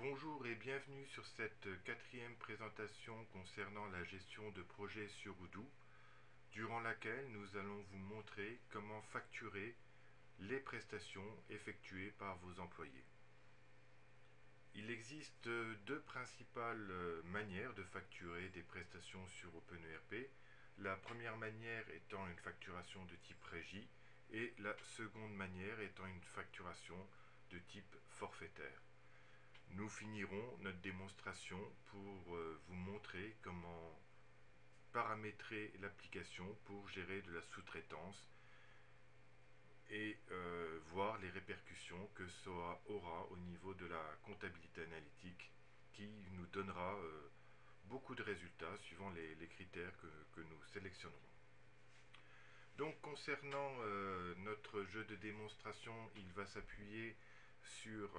Bonjour et bienvenue sur cette quatrième présentation concernant la gestion de projets sur Odoo, durant laquelle nous allons vous montrer comment facturer les prestations effectuées par vos employés. Il existe deux principales manières de facturer des prestations sur OpenERP. La première manière étant une facturation de type régie et la seconde manière étant une facturation de type forfaitaire. Nous finirons notre démonstration pour vous montrer comment paramétrer l'application pour gérer de la sous-traitance et voir les répercussions que ça aura au niveau de la comptabilité analytique qui nous donnera beaucoup de résultats suivant les critères que nous sélectionnerons. Donc concernant notre jeu de démonstration, il va s'appuyer sur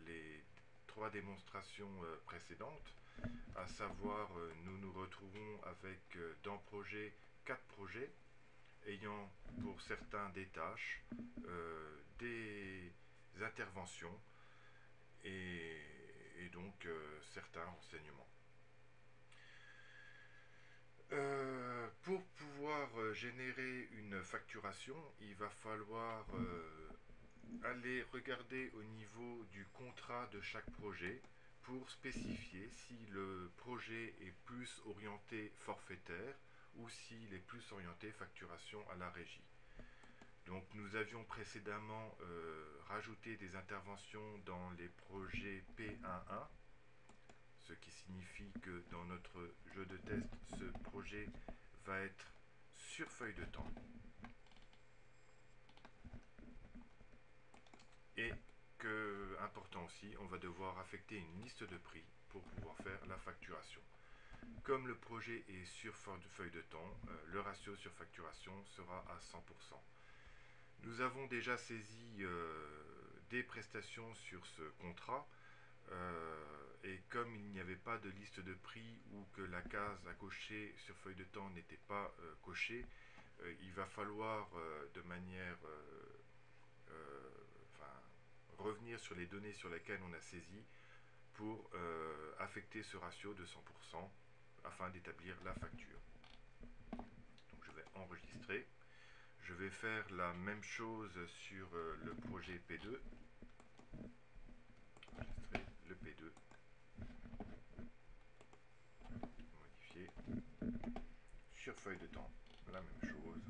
les trois démonstrations précédentes, à savoir nous nous retrouvons avec dans projet 4 projets ayant pour certains des tâches, des interventions et donc certains renseignements. Pour pouvoir générer une facturation, il va falloir aller regarder au niveau du contrat de chaque projet pour spécifier si le projet est plus orienté forfaitaire ou s'il est plus orienté facturation à la régie. Donc nous avions précédemment rajouté des interventions dans les projets P11, ce qui signifie que dans notre jeu de test, ce projet va être sur feuille de temps. Et que, important aussi, on va devoir affecter une liste de prix pour pouvoir faire la facturation. Comme le projet est sur feuille de temps, le ratio sur facturation sera à 100%. Nous avons déjà saisi des prestations sur ce contrat et comme il n'y avait pas de liste de prix ou que la case à cocher sur feuille de temps n'était pas cochée, il va falloir de manière revenir sur les données sur lesquelles on a saisi pour affecter ce ratio de 100% afin d'établir la facture. Donc je vais enregistrer. Je vais faire la même chose sur le projet P2. Enregistrer le P2. Modifier. Sur feuille de temps, la même chose.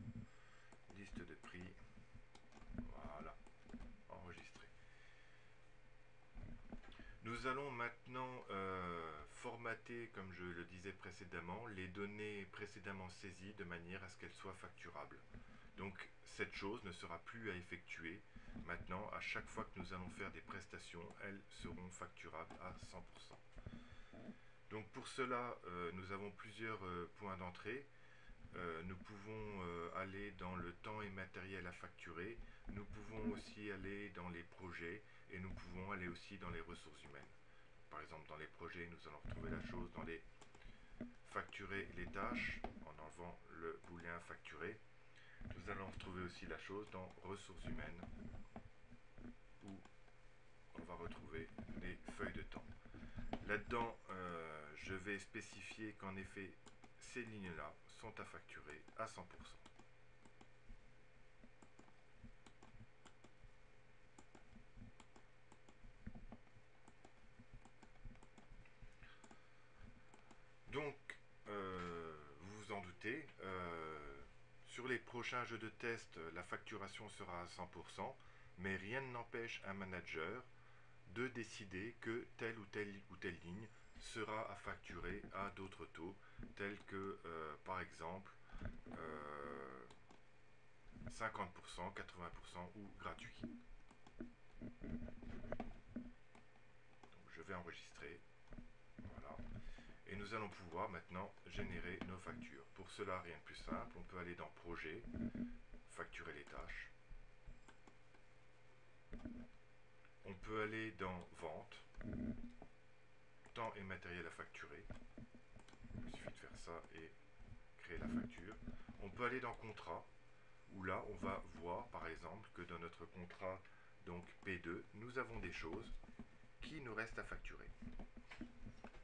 Liste de prix. Voilà. Enregistrer. Nous allons maintenant formater, comme je le disais précédemment, les données précédemment saisies de manière à ce qu'elles soient facturables. Donc cette chose ne sera plus à effectuer. Maintenant, à chaque fois que nous allons faire des prestations, elles seront facturables à 100%. Donc pour cela, nous avons plusieurs points d'entrée. Nous pouvons aller dans le temps et matériel à facturer. Nous pouvons aussi aller dans les projets et nous pouvons aller aussi dans les ressources humaines. Par exemple, dans les projets, nous allons retrouver la chose dans les facturer les tâches en enlevant le booléen facturer. Nous allons retrouver aussi la chose dans ressources humaines où on va retrouver les feuilles de temps. Là-dedans, je vais spécifier qu'en effet, ces lignes-là sont à facturer à 100%. Donc, vous vous en doutez, sur les prochains jeux de test, la facturation sera à 100%, mais rien n'empêche un manager de décider que telle ou telle ligne sera à facturer à d'autres taux, tels que par exemple 50%, 80% ou gratuit. Donc je vais enregistrer. Voilà. Et nous allons pouvoir maintenant générer nos factures. Pour cela, rien de plus simple, on peut aller dans Projet, facturer les tâches. On peut aller dans Vente, temps et matériel à facturer. Il suffit de faire ça et créer la facture. On peut aller dans Contrat, où là, on va voir par exemple que dans notre contrat donc P2, nous avons des choses qui qui nous reste à facturer.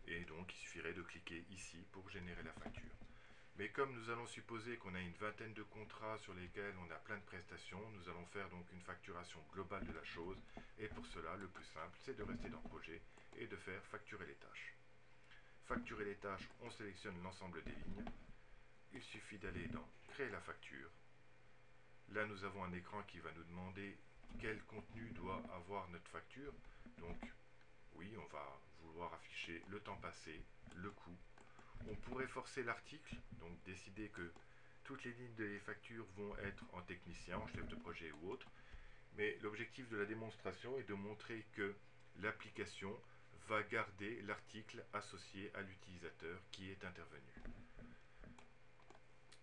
Et donc il suffirait de cliquer ici pour générer la facture. Mais comme nous allons supposer qu'on a une vingtaine de contrats sur lesquels on a plein de prestations, nous allons faire donc une facturation globale de la chose. Et pour cela, le plus simple, c'est de rester dans Projet et de faire facturer les tâches. Facturer les tâches, on sélectionne l'ensemble des lignes. Il suffit d'aller dans Créer la facture. Là, nous avons un écran qui va nous demander quel contenu doit avoir notre facture. Donc, oui, on va vouloir afficher le temps passé, le coût. On pourrait forcer l'article, donc décider que toutes les lignes des factures vont être en technicien, en chef de projet ou autre. Mais l'objectif de la démonstration est de montrer que l'application va garder l'article associé à l'utilisateur qui est intervenu.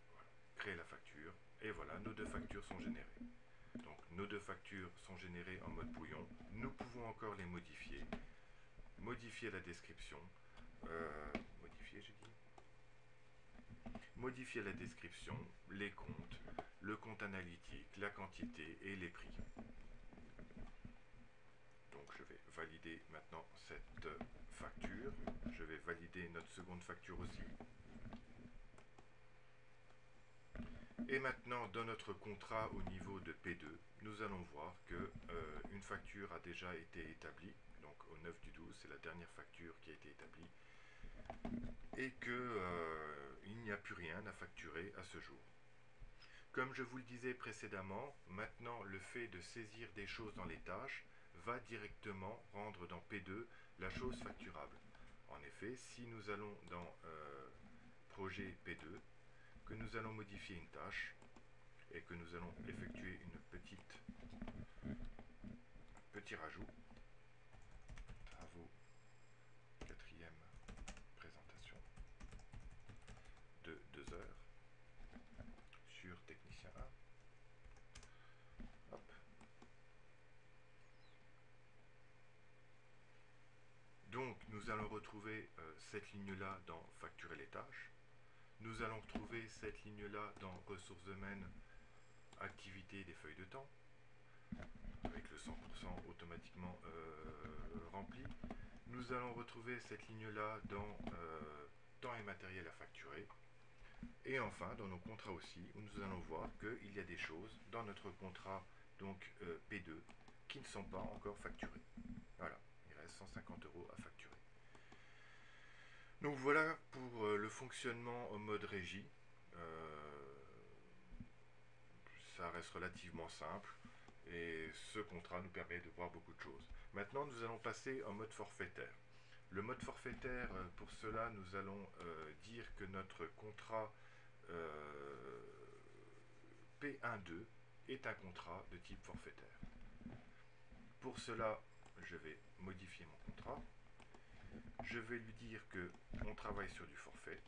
Voilà. Créer la facture, et voilà, nos deux factures sont générées. Donc nos deux factures sont générées en mode brouillon. Nous pouvons encore les modifier. Modifier la description. Modifier la description, les comptes, le compte analytique, la quantité et les prix. Donc je vais valider maintenant cette facture. Je vais valider notre seconde facture aussi. Et maintenant, dans notre contrat au niveau de P2, nous allons voir que une facture a déjà été établie. Donc au 9 du 12, c'est la dernière facture qui a été établie. Et qu'il n'y a plus rien à facturer à ce jour. Comme je vous le disais précédemment, maintenant le fait de saisir des choses dans les tâches va directement rendre dans P2 la chose facturable. En effet, si nous allons dans Projet P2, que nous allons modifier une tâche et que nous allons effectuer une petit rajout, travaux, quatrième présentation de 2 heures sur technicien 1. Hop. Donc nous allons retrouver cette ligne-là dans facturer les tâches. Nous allons retrouver cette ligne-là dans ressources humaines, activité des feuilles de temps, avec le 100% automatiquement rempli. Nous allons retrouver cette ligne-là dans temps et matériel à facturer. Et enfin, dans nos contrats aussi, où nous allons voir qu'il y a des choses dans notre contrat donc P2 qui ne sont pas encore facturées. Voilà, il reste 150 € à facturer. Donc voilà pour le fonctionnement en mode régie. Ça reste relativement simple et ce contrat nous permet de voir beaucoup de choses. Maintenant, nous allons passer en mode forfaitaire. Le mode forfaitaire, pour cela, nous allons dire que notre contrat P12 est un contrat de type forfaitaire. Pour cela, je vais modifier mon contrat. Je vais lui dire que on travaille sur du forfait.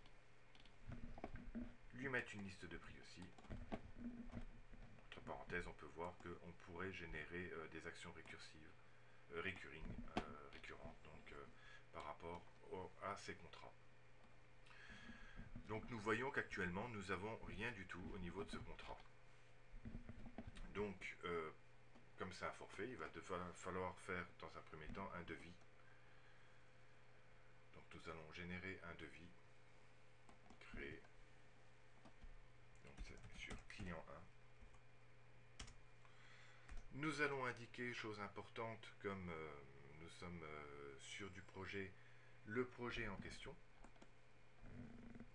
Lui mettre une liste de prix aussi. Entre parenthèses, on peut voir qu'on pourrait générer des actions récursives, récurrentes, donc par rapport à ces contrats. Donc nous voyons qu'actuellement nous n'avons rien du tout au niveau de ce contrat. Donc comme c'est un forfait, il va falloir faire dans un premier temps un devis. Donc nous allons générer un devis, créer, donc c'est sur client 1. Nous allons indiquer, chose importante, comme nous sommes sur du projet, le projet en question.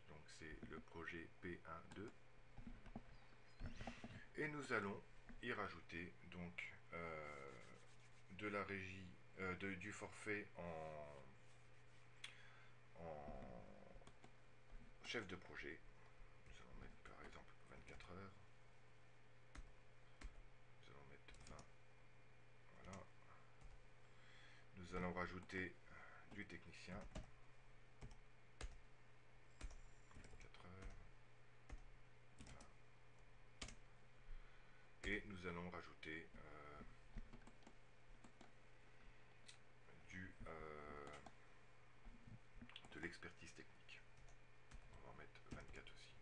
Donc c'est le projet P12. Et nous allons y rajouter donc de la régie, du forfait en chef de projet. Nous allons mettre par exemple 24 heures. Nous allons mettre 20. Voilà. Nous allons rajouter du technicien. 24 heures. 20. Et nous allons rajouter de l'expertise technique. On va en mettre 24 aussi.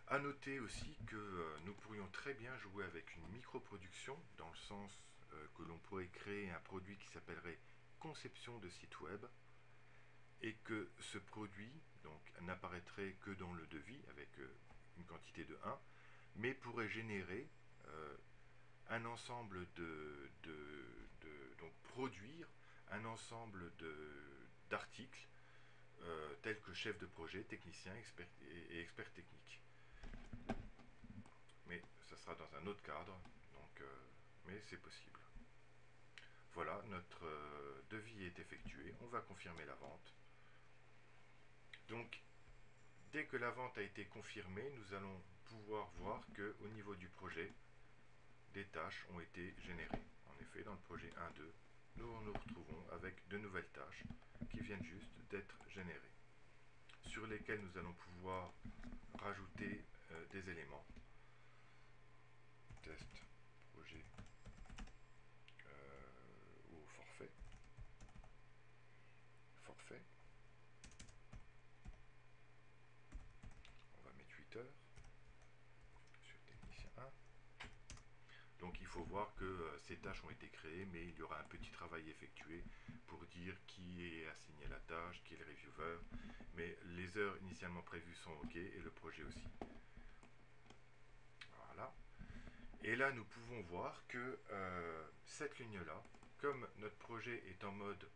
A noter aussi que nous pourrions très bien jouer avec une micro-production, dans le sens que l'on pourrait créer un produit qui s'appellerait conception de site web et que ce produit n'apparaîtrait que dans le devis avec une quantité de 1, mais pourrait générer un ensemble donc produire un ensemble d'articles tels que chef de projet, technicien et expert technique. Mais ça sera dans un autre cadre, donc, mais c'est possible. Voilà, notre devis est effectué, on va confirmer la vente. Donc, dès que la vente a été confirmée, nous allons pouvoir voir qu'au niveau du projet, des tâches ont été générées. En effet, dans le projet 1.2, nous nous retrouvons avec de nouvelles tâches qui viennent juste d'être générées, sur lesquelles nous allons pouvoir rajouter des éléments. Test, projet ou forfait. Forfait. On va mettre 8 heures sur technicien 1. Donc il faut voir que ces tâches ont été créées, mais il y aura un petit travail effectué pour dire qui est assigné à la tâche, qui est le reviewer. Mais les heures initialement prévues sont OK et le projet aussi. Voilà. Et là, nous pouvons voir que cette ligne-là, comme notre projet est en mode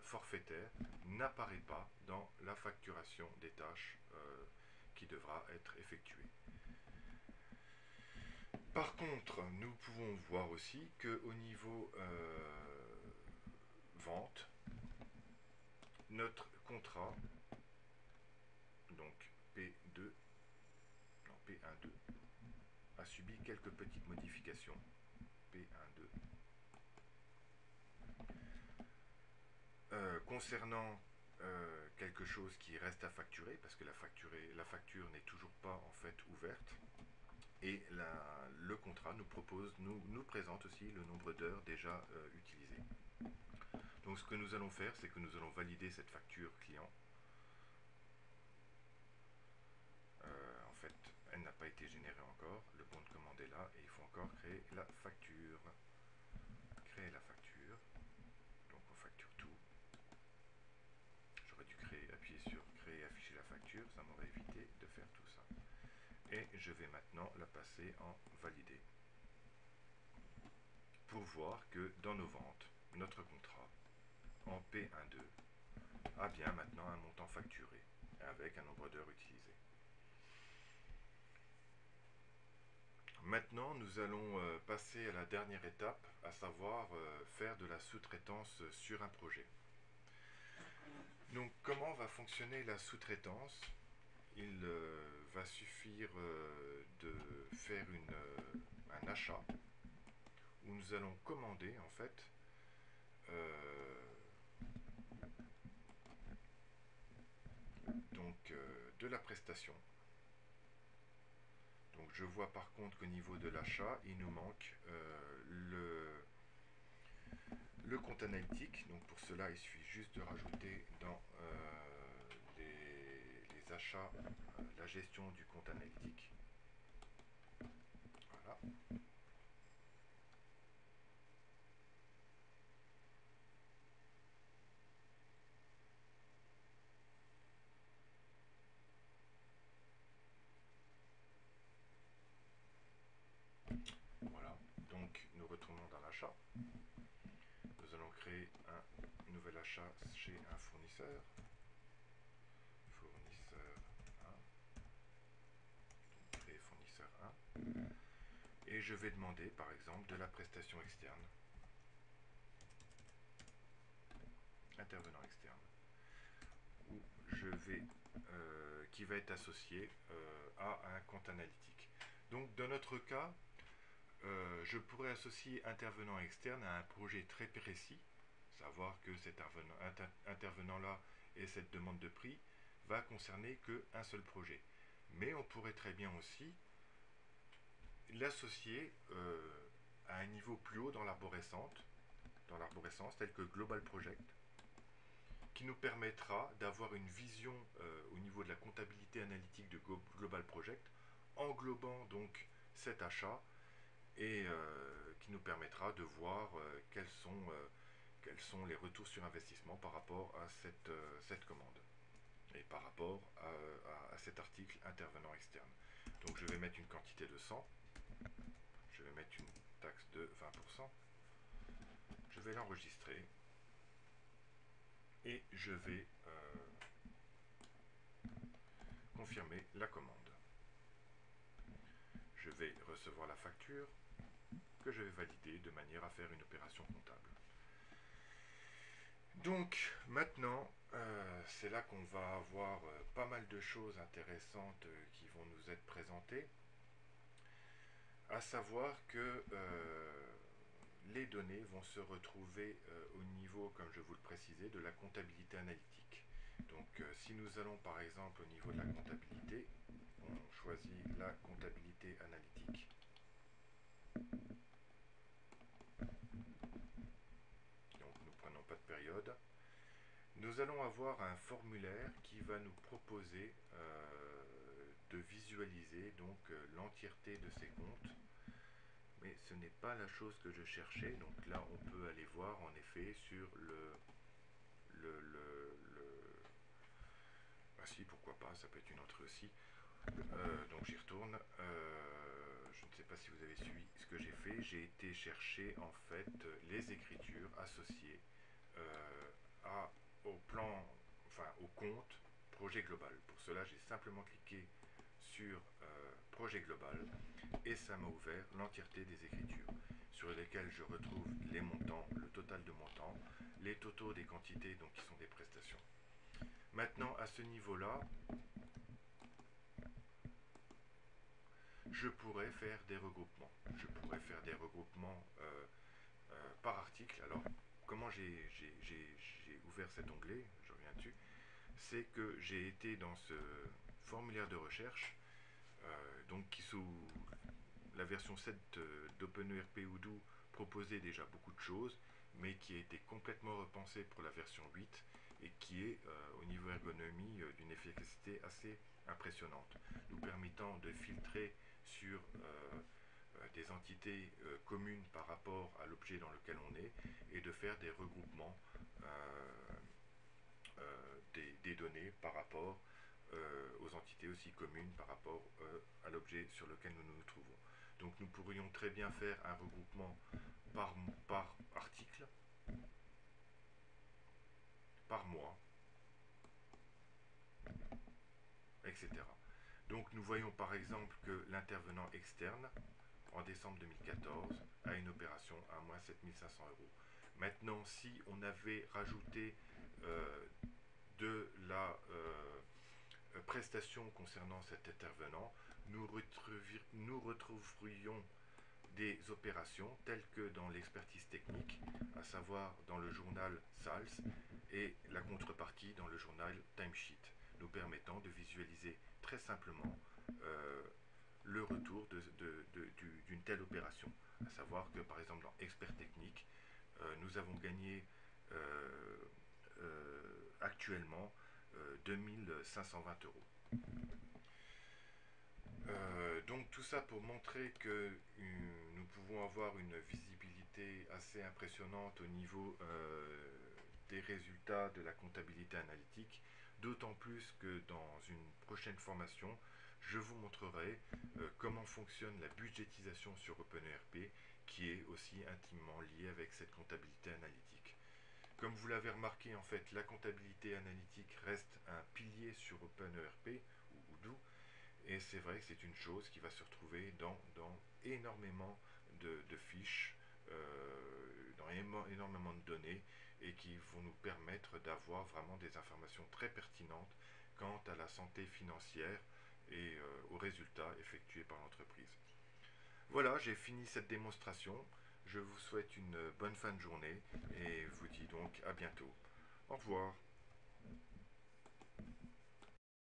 forfaitaire, n'apparaît pas dans la facturation des tâches qui devra être effectuée. Par contre, nous pouvons voir aussi qu'au niveau vente, notre contrat, donc P2, non P1.2, a subi quelques petites modifications. P1.2. Concernant quelque chose qui reste à facturer, parce que la facture n'est toujours pas en fait ouverte, et le contrat nous présente aussi le nombre d'heures déjà utilisées. Donc ce que nous allons faire, c'est que nous allons valider cette facture client. En fait, elle n'a pas été générée encore, le bon de commande est là, et il faut encore créer la facture. Créer la facture, donc on facture tout. J'aurais dû appuyer sur créer et afficher la facture, ça m'aurait évité de faire tout ça. Et je vais maintenant la passer en valider. Pour voir que dans nos ventes, notre contrat en P1.2 a bien maintenant un montant facturé avec un nombre d'heures utilisées. Maintenant, nous allons passer à la dernière étape, à savoir faire de la sous-traitance sur un projet. Donc, comment va fonctionner la sous-traitance? Il va suffire de faire un achat où nous allons commander en fait de la prestation. Donc je vois par contre qu'au niveau de l'achat, il nous manque le compte analytique. Donc pour cela, il suffit juste de rajouter dans les achats la gestion du compte analytique. Voilà. Voilà, donc nous retournons dans l'achat. Nous allons créer un nouvel achat chez un fournisseur. Fournisseur 1. Créer fournisseur 1. Et je vais demander par exemple de la prestation externe. Intervenant externe. Où je vais, qui va être associé à un compte analytique. Donc dans notre cas, je pourrais associer intervenant externe à un projet très précis, savoir que cet intervenant-là et cette demande de prix va concerner qu'un seul projet. Mais on pourrait très bien aussi l'associer à un niveau plus haut dans l'arborescence, tel que Global Project, qui nous permettra d'avoir une vision au niveau de la comptabilité analytique de Global Project, englobant donc cet achat et qui nous permettra de voir quelles quels sont les retours sur investissement par rapport à cette commande et par rapport à cet article intervenant externe. Donc je vais mettre une quantité de 100, je vais mettre une taxe de 20%, je vais l'enregistrer et je vais confirmer la commande. Je vais recevoir la facture que je vais valider de manière à faire une opération comptable. Donc maintenant, c'est là qu'on va avoir pas mal de choses intéressantes qui vont nous être présentées, à savoir que les données vont se retrouver au niveau, comme je vous le précisais, de la comptabilité analytique. Donc si nous allons par exemple au niveau de la comptabilité, on choisit la comptabilité analytique. Donc nous prenons pas de période. Nous allons avoir un formulaire qui va nous proposer de visualiser donc l'entièreté de ces comptes. Mais ce n'est pas la chose que je cherchais. Donc là, on peut aller voir en effet sur ah si, pourquoi pas, ça peut être une entrée aussi. Donc j'y retourne. Je ne sais pas si vous avez suivi ce que j'ai fait. J'ai été chercher en fait les écritures associées au plan, enfin au compte projet global. Pour cela, j'ai simplement cliqué sur projet global et ça m'a ouvert l'entièreté des écritures sur lesquelles je retrouve les montants, le total de montants, les totaux des quantités donc qui sont des prestations. Maintenant, à ce niveau-là, je pourrais faire des regroupements. Je pourrais faire des regroupements par article. Alors, comment j'ai ouvert cet onglet, je reviens dessus, c'est que j'ai été dans ce formulaire de recherche, donc qui sous la version 7 d'OpenERP Odoo proposait déjà beaucoup de choses, mais qui a été complètement repensé pour la version 8 et qui est au niveau ergonomie d'une efficacité assez impressionnante, nous permettant de filtrer sur des entités communes par rapport à l'objet dans lequel on est et de faire des regroupements des données par rapport aux entités aussi communes par rapport à l'objet sur lequel nous nous trouvons. Donc nous pourrions très bien faire un regroupement par article, par mois, etc. Donc nous voyons par exemple que l'intervenant externe, en décembre 2014, a une opération à moins 7500 €. Maintenant, si on avait rajouté de la prestation concernant cet intervenant, nous retrouverions des opérations telles que dans l'expertise technique, à savoir dans le journal SALS et la contrepartie dans le journal Timesheet, nous permettant de visualiser très simplement le retour d'une telle opération. À savoir que par exemple dans expert technique, nous avons gagné actuellement 2520 €. Donc tout ça pour montrer que nous pouvons avoir une visibilité assez impressionnante au niveau des résultats de la comptabilité analytique, d'autant plus que dans une prochaine formation, je vous montrerai comment fonctionne la budgétisation sur OpenERP, qui est aussi intimement liée avec cette comptabilité analytique. Comme vous l'avez remarqué, en fait, la comptabilité analytique reste un pilier sur OpenERP ou Odoo, et c'est vrai que c'est une chose qui va se retrouver dans énormément de fiches, dans énormément de données, et qui vont nous permettre d'avoir vraiment des informations très pertinentes quant à la santé financière et aux résultats effectués par l'entreprise. Voilà, j'ai fini cette démonstration. Je vous souhaite une bonne fin de journée et vous dis donc à bientôt. Au revoir.